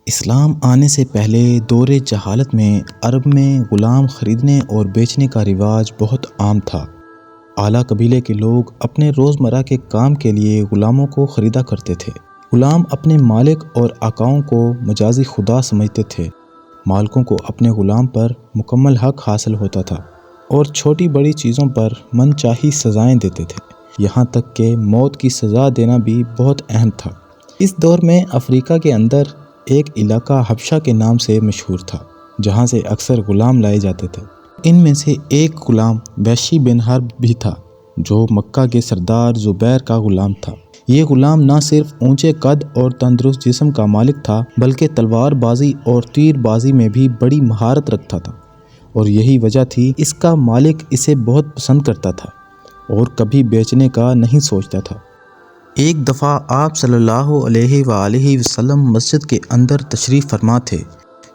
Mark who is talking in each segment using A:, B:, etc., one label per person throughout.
A: اسلام آنے سے پہلے دور جہالت میں عرب میں غلام خریدنے اور بیچنے کا رواج بہت عام تھا۔ اعلیٰ قبیلے کے لوگ اپنے روزمرہ کے کام کے لیے غلاموں کو خریدا کرتے تھے۔ غلام اپنے مالک اور آقاؤں کو مجازی خدا سمجھتے تھے۔ مالکوں کو اپنے غلام پر مکمل حق حاصل ہوتا تھا اور چھوٹی بڑی چیزوں پر من چاہی سزائیں دیتے تھے، یہاں تک کہ موت کی سزا دینا بھی بہت اہم تھا۔ اس دور میں افریقہ کے اندر ایک علاقہ حبشہ کے نام سے مشہور تھا، جہاں سے اکثر غلام لائے جاتے تھے۔ ان میں سے ایک غلام وحشی بن حرب بھی تھا، جو مکہ کے سردار زبیر کا غلام تھا۔ یہ غلام نہ صرف اونچے قد اور تندرست جسم کا مالک تھا، بلکہ تلوار بازی اور تیر بازی میں بھی بڑی مہارت رکھتا تھا، اور یہی وجہ تھی اس کا مالک اسے بہت پسند کرتا تھا اور کبھی بیچنے کا نہیں سوچتا تھا۔ ایک دفعہ آپ صلی اللہ علیہ وآلہ وسلم مسجد کے اندر تشریف فرما تھے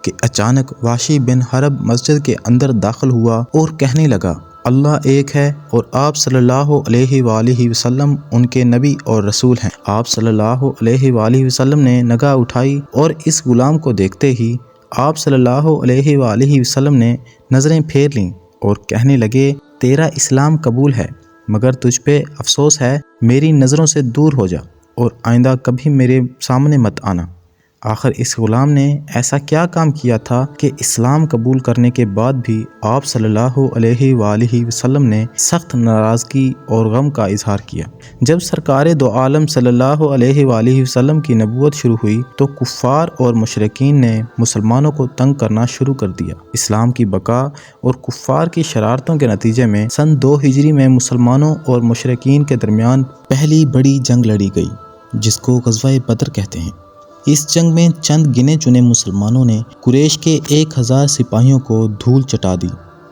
A: کہ اچانک وحشی بن حرب مسجد کے اندر داخل ہوا اور کہنے لگا، اللہ ایک ہے اور آپ صلی اللہ علیہ وآلہ وسلم ان کے نبی اور رسول ہیں۔ آپ صلی اللہ علیہ وآلہ وسلم نے نگاہ اٹھائی اور اس غلام کو دیکھتے ہی آپ صلی اللہ علیہ وآلہ وسلم نے نظریں پھیر لیں اور کہنے لگے، تیرا اسلام قبول ہے، مگر تجھ پہ افسوس ہے، میری نظروں سے دور ہو جا اور آئندہ کبھی میرے سامنے مت آنا۔ آخر اس غلام نے ایسا کیا کام کیا تھا کہ اسلام قبول کرنے کے بعد بھی آپ صلی اللہ علیہ وآلہ وسلم نے سخت ناراضگی اور غم کا اظہار کیا؟ جب سرکار دو عالم صلی اللہ علیہ وآلہ وسلم کی نبوت شروع ہوئی تو کفار اور مشرکین نے مسلمانوں کو تنگ کرنا شروع کر دیا۔ اسلام کی بقا اور کفار کی شرارتوں کے نتیجے میں سن 2 ہجری میں مسلمانوں اور مشرکین کے درمیان پہلی بڑی جنگ لڑی گئی، جس کو غزوہ بدر کہتے ہیں۔ اس جنگ میں چند گنے چنے مسلمانوں نے قریش کے 1000 سپاہیوں کو دھول چٹا دی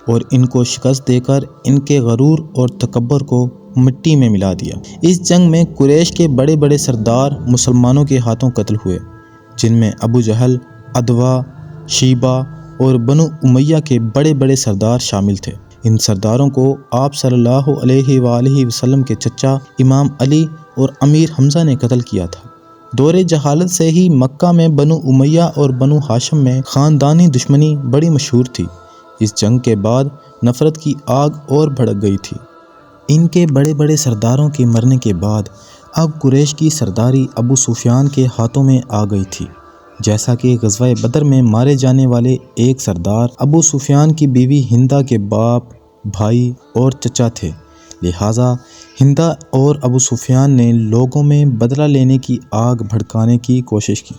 A: اور ان کو شکست دے کر ان کے غرور اور تکبر کو مٹی میں ملا دیا۔ اس جنگ میں قریش کے بڑے بڑے سردار مسلمانوں کے ہاتھوں قتل ہوئے، جن میں ابو جہل، عدوہ، شیبہ اور بنو امیہ کے بڑے بڑے سردار شامل تھے۔ ان سرداروں کو آپ صلی اللہ علیہ وآلہ وسلم کے چچا امام علی اور امیر حمزہ نے قتل کیا تھا۔ دور جہالت سے ہی مکہ میں بنو امیہ اور بنو ہاشم میں خاندانی دشمنی بڑی مشہور تھی۔ اس جنگ کے بعد نفرت کی آگ اور بھڑک گئی تھی۔ ان کے بڑے بڑے سرداروں کے مرنے کے بعد اب قریش کی سرداری ابو سفیان کے ہاتھوں میں آ گئی تھی۔ جیسا کہ غزوہ بدر میں مارے جانے والے ایک سردار ابو سفیان کی بیوی ہندہ کے باپ، بھائی اور چچا تھے، لہٰذا ہندہ اور ابو سفیان نے لوگوں میں بدلہ لینے کی آگ بھڑکانے کی کوشش کی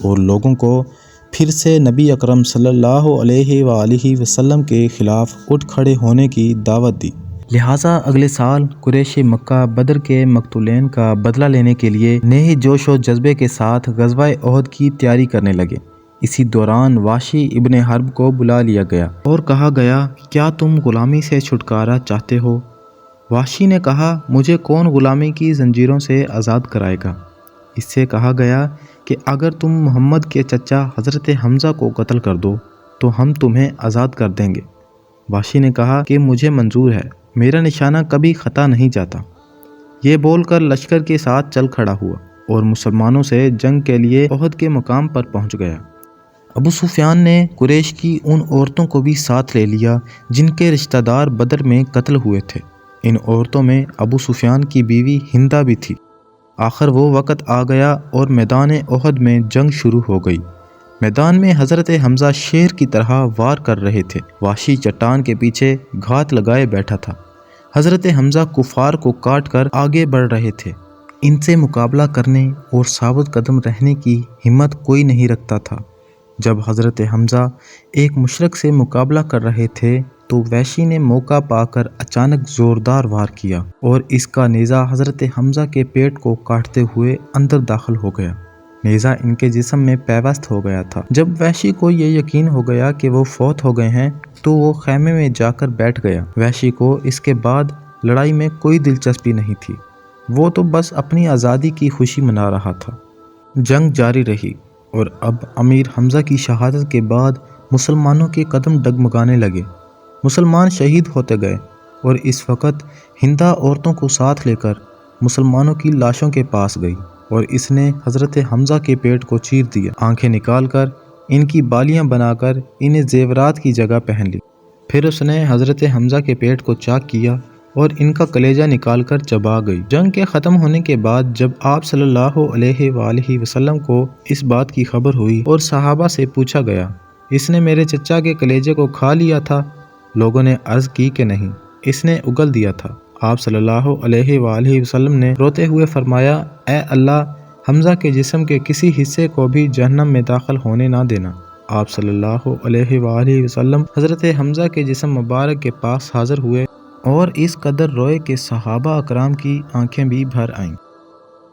A: اور لوگوں کو پھر سے نبی اکرم صلی اللہ علیہ وآلہ وسلم کے خلاف اٹھ کھڑے ہونے کی دعوت دی۔ لہٰذا اگلے سال قریش مکہ بدر کے مقتولین کا بدلہ لینے کے لیے نئے جوش و جذبے کے ساتھ غزوہ احد کی تیاری کرنے لگے۔ اسی دوران وحشی ابن حرب کو بلا لیا گیا اور کہا گیا، کیا تم غلامی سے چھٹکارا چاہتے ہو؟ وحشی نے کہا، مجھے کون غلامی کی زنجیروں سے آزاد کرائے گا؟ اس سے کہا گیا کہ اگر تم محمد کے چچا حضرت حمزہ کو قتل کر دو تو ہم تمہیں آزاد کر دیں گے۔ وحشی نے کہا کہ مجھے منظور ہے، میرا نشانہ کبھی خطا نہیں جاتا۔ یہ بول کر لشکر کے ساتھ چل کھڑا ہوا اور مسلمانوں سے جنگ کے لیے احد کے مقام پر پہنچ گیا۔ ابو سفیان نے قریش کی ان عورتوں کو بھی ساتھ لے لیا جن کے رشتہ دار بدر میں قتل ہوئے تھے۔ ان عورتوں میں ابو سفیان کی بیوی ہندہ بھی تھی۔ آخر وہ وقت آ گیا اور میدان احد میں جنگ شروع ہو گئی۔ میدان میں حضرت حمزہ شیر کی طرح وار کر رہے تھے۔ وحشی چٹان کے پیچھے گھات لگائے بیٹھا تھا۔ حضرت حمزہ کفار کو کاٹ کر آگے بڑھ رہے تھے۔ ان سے مقابلہ کرنے اور ثابت قدم رہنے کی ہمت کوئی نہیں رکھتا تھا۔ جب حضرت حمزہ ایک مشرک سے مقابلہ کر رہے تھے تو وحشی نے موقع پا کر اچانک زوردار وار کیا اور اس کا نیزہ حضرت حمزہ کے پیٹ کو کاٹتے ہوئے اندر داخل ہو گیا۔ نیزہ ان کے جسم میں پیوست ہو گیا تھا۔ جب وحشی کو یہ یقین ہو گیا کہ وہ فوت ہو گئے ہیں تو وہ خیمے میں جا کر بیٹھ گیا۔ وحشی کو اس کے بعد لڑائی میں کوئی دلچسپی نہیں تھی، وہ تو بس اپنی آزادی کی خوشی منا رہا تھا۔ جنگ جاری رہی اور اب امیر حمزہ کی شہادت کے بعد مسلمانوں کے قدم ڈگمگانے لگے۔ مسلمان شہید ہوتے گئے اور اس وقت ہندہ عورتوں کو ساتھ لے کر مسلمانوں کی لاشوں کے پاس گئی۔ اور اس نے حضرت حمزہ کے پیٹ کو چیر دیا، آنکھیں نکال کر ان کی بالیاں بنا کر انہیں زیورات کی جگہ پہن لی۔ پھر اس نے حضرت حمزہ کے پیٹ کو چاک کیا اور ان کا کلیجہ نکال کر چبا گئی۔ جنگ کے ختم ہونے کے بعد جب آپ صلی اللہ علیہ وآلہ وسلم کو اس بات کی خبر ہوئی اور صحابہ سے پوچھا گیا، اس نے میرے چچا کے کلیجے کو کھا لیا تھا؟ لوگوں نے عرض کی کہ نہیں، اس نے اگل دیا تھا۔ آپ صلی اللہ علیہ وآلہ وسلم نے روتے ہوئے فرمایا، اے اللہ، حمزہ کے جسم کے کسی حصے کو بھی جہنم میں داخل ہونے نہ دینا۔ آپ صلی اللہ علیہ وآلہ وسلم حضرت حمزہ کے جسم مبارک کے پاس حاضر ہوئے اور اس قدر روئے کہ صحابہ اکرام کی آنکھیں بھی بھر آئیں۔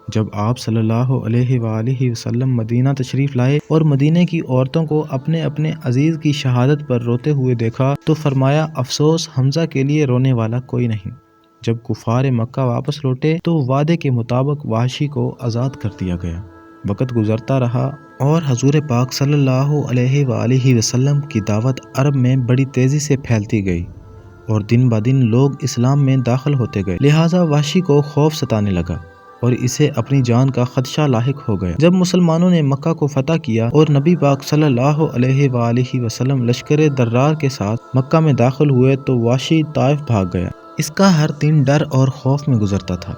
A: جب آپ صلی اللہ علیہ وآلہ وسلم مدینہ تشریف لائے اور مدینہ کی عورتوں کو اپنے اپنے عزیز کی شہادت پر روتے ہوئے دیکھا تو فرمایا، افسوس، حمزہ کے لیے رونے والا کوئی نہیں۔ جب کفار مکہ واپس لوٹے تو وعدے کے مطابق وحشی کو آزاد کر دیا گیا۔ وقت گزرتا رہا اور حضور پاک صلی اللہ علیہ وآلہ وسلم کی دعوت عرب میں بڑی تیزی سے پھیلتی گئی اور دن بدن لوگ اسلام میں داخل ہوتے گئے، لہٰذا وحشی کو خوف ستانے لگا اور اسے اپنی جان کا خدشہ لاحق ہو گیا۔ جب مسلمانوں نے مکہ کو فتح کیا اور نبی پاک صلی اللہ علیہ وآلہ وسلم لشکر درار کے ساتھ مکہ میں داخل ہوئے تو وحشی طائف بھاگ گیا۔ اس کا ہر دن ڈر اور خوف میں گزرتا تھا۔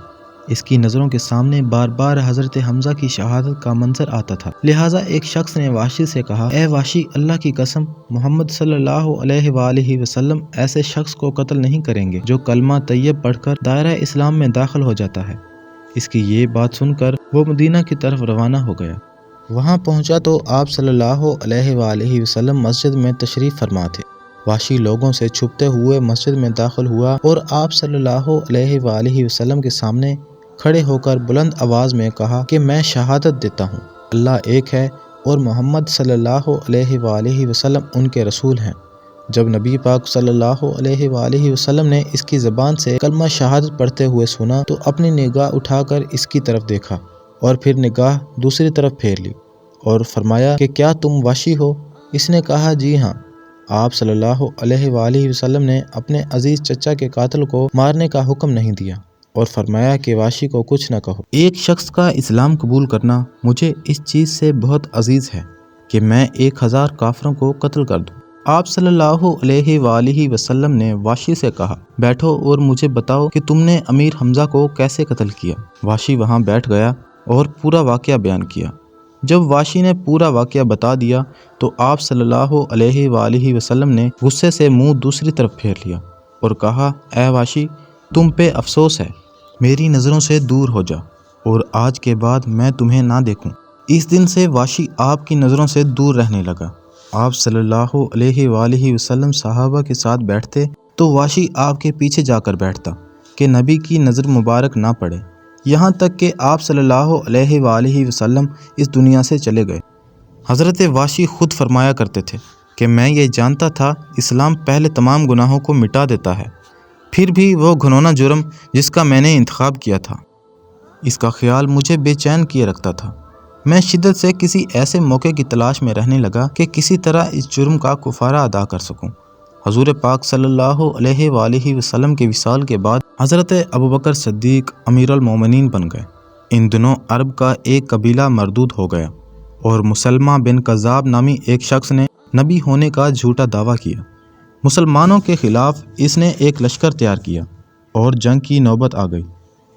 A: اس کی نظروں کے سامنے بار بار حضرت حمزہ کی شہادت کا منظر آتا تھا، لہٰذا ایک شخص نے وحشی سے کہا، اے وحشی، اللہ کی قسم، محمد صلی اللہ علیہ وآلہ وسلم ایسے شخص کو قتل نہیں کریں گے جو کلمہ طیب پڑھ کر دائرہ اسلام میں داخل ہو جاتا ہے۔ اس کی یہ بات سن کر وہ مدینہ کی طرف روانہ ہو گیا۔ وہاں پہنچا تو آپ صلی اللہ علیہ وآلہ وسلم مسجد میں تشریف فرما تھے۔ وحشی لوگوں سے چھپتے ہوئے مسجد میں داخل ہوا اور آپ صلی اللہ علیہ وآلہ وسلم کے سامنے کھڑے ہو کر بلند آواز میں کہا کہ میں شہادت دیتا ہوں اللہ ایک ہے اور محمد صلی اللہ علیہ وآلہ وسلم ان کے رسول ہیں۔ جب نبی پاک صلی اللہ علیہ وآلہ وسلم نے اس کی زبان سے کلمہ شہادت پڑھتے ہوئے سنا تو اپنی نگاہ اٹھا کر اس کی طرف دیکھا اور پھر نگاہ دوسری طرف پھیر لی اور فرمایا کہ کیا تم وحشی ہو؟ اس نے کہا، جی ہاں۔ آپ صلی اللہ علیہ وآلہ وسلم نے اپنے عزیز چچا کے قاتل کو مارنے کا حکم نہیں دیا اور فرمایا کہ وحشی کو کچھ نہ کہو۔ ایک شخص کا اسلام قبول کرنا مجھے اس چیز سے بہت عزیز ہے کہ میں 1000 کافروں کو قتل کر دوں۔ آپ صلی اللہ علیہ وآلہ وسلم نے وحشی سے کہا، بیٹھو اور مجھے بتاؤ کہ تم نے امیر حمزہ کو کیسے قتل کیا۔ وحشی وہاں بیٹھ گیا اور پورا واقعہ بیان کیا۔ جب وحشی نے پورا واقعہ بتا دیا تو آپ صلی اللہ علیہ وآلہ وسلم نے غصے سے منہ دوسری طرف پھیر لیا اور کہا، اے وحشی، تم پہ افسوس ہے، میری نظروں سے دور ہو جا اور آج کے بعد میں تمہیں نہ دیکھوں۔ اس دن سے وحشی آپ کی نظروں سے دور رہنے لگا۔ آپ صلی اللہ علیہ وآلہ وسلم صحابہ کے ساتھ بیٹھتے تو وحشی آپ کے پیچھے جا کر بیٹھتا کہ نبی کی نظر مبارک نہ پڑے، یہاں تک کہ آپ صلی اللہ علیہ وآلہ وسلم اس دنیا سے چلے گئے۔ حضرت وحشی خود فرمایا کرتے تھے کہ میں یہ جانتا تھا اسلام پہلے تمام گناہوں کو مٹا دیتا ہے، پھر بھی وہ گھنونا جرم جس کا میں نے انتخاب کیا تھا، اس کا خیال مجھے بے چین کیے رکھتا تھا۔ میں شدت سے کسی ایسے موقع کی تلاش میں رہنے لگا کہ کسی طرح اس جرم کا کفارہ ادا کر سکوں۔ حضور پاک صلی اللہ علیہ وآلہ وسلم کے وصال کے بعد حضرت ابوبکر صدیق امیر المومنین بن گئے۔ ان دنوں عرب کا ایک قبیلہ مردود ہو گیا اور مسلمہ بن کذاب نامی ایک شخص نے نبی ہونے کا جھوٹا دعویٰ کیا۔ مسلمانوں کے خلاف اس نے ایک لشکر تیار کیا اور جنگ کی نوبت آ گئی۔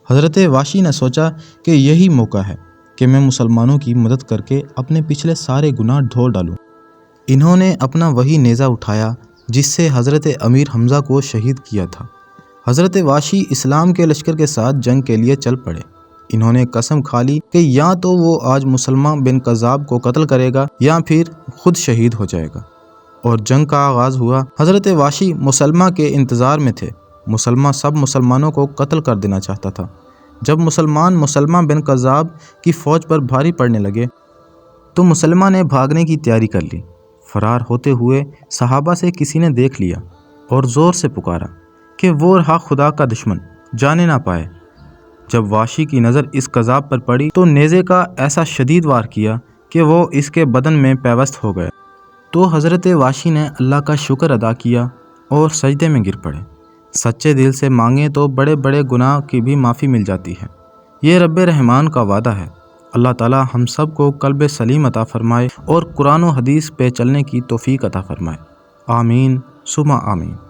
A: حضرت وحشی نے سوچا کہ یہی موقع ہے کہ میں مسلمانوں کی مدد کر کے اپنے پچھلے سارے گناہ دھو ڈالوں۔ انہوں نے اپنا وہی نیزہ اٹھایا جس سے حضرت امیر حمزہ کو شہید کیا تھا۔ حضرت وحشی اسلام کے لشکر کے ساتھ جنگ کے لیے چل پڑے۔ انہوں نے قسم کھا لی کہ یا تو وہ آج مسلمہ بن کذاب کو قتل کرے گا یا پھر خود شہید ہو جائے گا، اور جنگ کا آغاز ہوا۔ حضرت وحشی مسلمہ کے انتظار میں تھے۔ مسلمہ سب مسلمانوں کو قتل کر دینا چاہتا تھا۔ جب مسلمہ بن کذاب کی فوج پر بھاری پڑنے لگے تو مسلمہ نے بھاگنے کی تیاری کر لی۔ فرار ہوتے ہوئے صحابہ سے کسی نے دیکھ لیا اور زور سے پکارا کہ وہ رہا خدا کا دشمن، جانے نہ پائے۔ جب وحشی کی نظر اس کذاب پر پڑی تو نیزے کا ایسا شدید وار کیا کہ وہ اس کے بدن میں پیوست ہو گیا۔ تو حضرت وحشی نے اللہ کا شکر ادا کیا اور سجدے میں گر پڑے۔ سچے دل سے مانگیں تو بڑے بڑے گناہ کی بھی معافی مل جاتی ہے، یہ رب رحمان کا وعدہ ہے۔ اللہ تعالی ہم سب کو قلب سلیم عطا فرمائے اور قرآن و حدیث پہ چلنے کی توفیق عطا فرمائے۔ آمین ثم آمین۔